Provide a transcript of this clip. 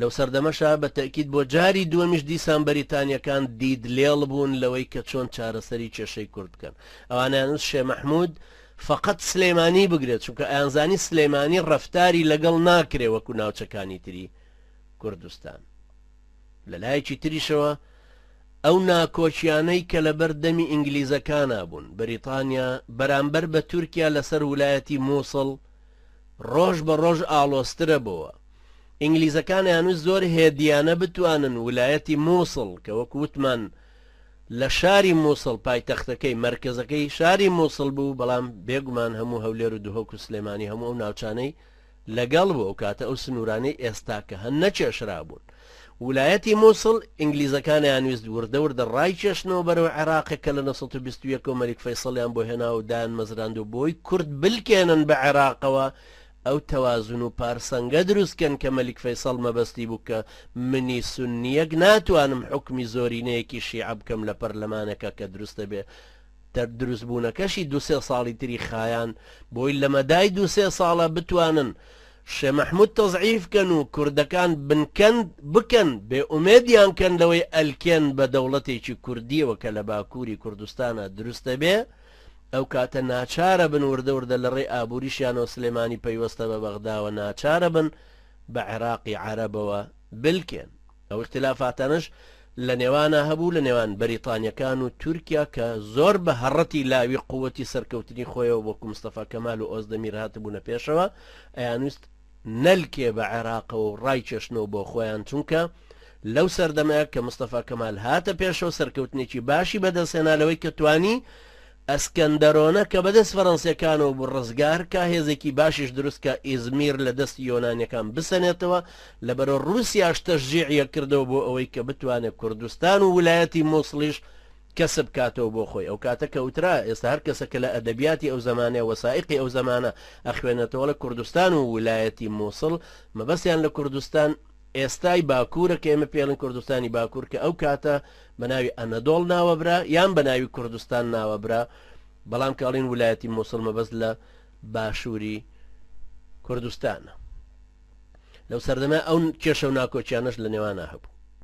لەو سەردەمەشا بە تەکید بۆ جاری دووەمیش دیسان بەریتانیەکان دید لێڵ بوون لەوەی کە چۆن چارەسەری کێشەی کورد بکەن. ئەوانیان شێ مەحموود فقط سلێمانی بگرێت، چونکە ئەیانزانی سلێمانی ڕەفتاری لەگەڵ ناکرێ وەکو ناوچەکانی تری کوردستان. لە لایەکی تریشەوە ئەو ناکۆچیانەی کە لە بەردەمی ئینگلیزەکانە بوون، بەریتانیا بەرامبەر بە تورکیا لەسەر ویلایەتی مووسڵ ڕۆژ بە ڕۆژ ئاڵۆسترە بووە. ئینگلیزەکان یانووس زۆر هێدیانە بتوانن ویلایەتی مووسڵ کە وەکو وتمان لە شاری مووسڵ پایتەختەکەی مرکزەکەی شاری مووسڵ بوو، بەڵام بێگومان هەموو هەولێر و دهۆک و سلێمانی هەموو ئەو ناوچانەی لەگەڵ بوو ئەو کاتە ئەو سنوورانەی ئێستاکە هەن نەچێشرا بوون. ویلایەتی مووسڵ ئینگلیزەکان یانویست وردە وردە ڕای کێشنەوە بەرەو عێراقی کە لە 1920 مەلیک فەیسەڵیان بۆ هێنا و دایان مەزراند و بۆی کورد بلکێنن بە عێراقەوە ئەو تەوازن و پارسەنگە دروستکەن کە مەلیک فەیسەڵ مەبەستی بوو کە منی سونیەک ناتوانم حکمی زۆرینەیەکی شیعە بکەم لە پەرلەمانەکە کە دروستە بێ. دروست بوونەکەشی 2-3 ساڵی تری خایان بۆی لە مەدای 2-3 ساڵە بتوانن شێ مەحموود تەزعیفکەن و کوردەکان بکەن بێ ئومێدیان کەن لەوەی ئەلکێن بە دەوڵەتێکی کوردیەوە کە لە باکووری کوردستانە دروستە بێ. ئەو کاتە ناچارە بن وردە وردە لە ڕێی ئابووریشیانەوە سلێمانی پەیوەستە بە بەغداوە ناچارە بن بە عێراقی عەرەبەوە بلکێن. ئەو اختلافاتانش لە نێوانە هەبوو لە نێوان بەریتانیەکان و تورکیا کە زۆر بە هەڕەتی لاوی قووەتی سەرکەوتنی خۆیەوە وەکو مستەفا کەمال و ئۆزدەمیر هاتبوونە پێشەوە، ئەیانویست نەلکێ بە عێراقەوە و ڕای کێشنەوە بۆ خۆیان، چونکە لەو سەردەمەیە کە مستەفا کەمال هاتە پێشەوە سەرکەوتنێکی باشی بەدەستهێنالەوەی کە توانی ئەسکەندەرۆنە کە بەدەست فەڕەنسیەکانەوە بوو ڕزگار کە هێزێکی باشیش دروست کە ئیزمیر لە دەست یۆنانیەکان بسەنێتەوە، لەبەرە رووسیاش تەشجیعیە کردەوە بۆ ئەوەی کە بتوانێت کوردستان و ویلایەتی مووسڵیش کەسب کاتەوە بۆ خۆی. ئەو کاتە کەوترا ئێستا هەر کەسەکە لە ئەدەبیاتی ئەو زمانەیە وەسائقی ئەو زمانە ئەخوێنێتەوە لە کوردستان و ویلایەتی مووسڵ، مەبەستیان لە کوردستان ئێستای باکوورە کە ئێمە پێڵن کوردستانی باکوور کە ئەو کاتە بە ناوی ئەنەدۆڵ ناوەبرا یان بە ناوی کوردستان ناوەبرا، بەڵام کاڵین ویلایەتی مووسڵ مەبەست لە باشووری کوردستانە. لەو سەردەمە ئەو کێشە و ناکۆچیانەش لە نێوانە هەبوو.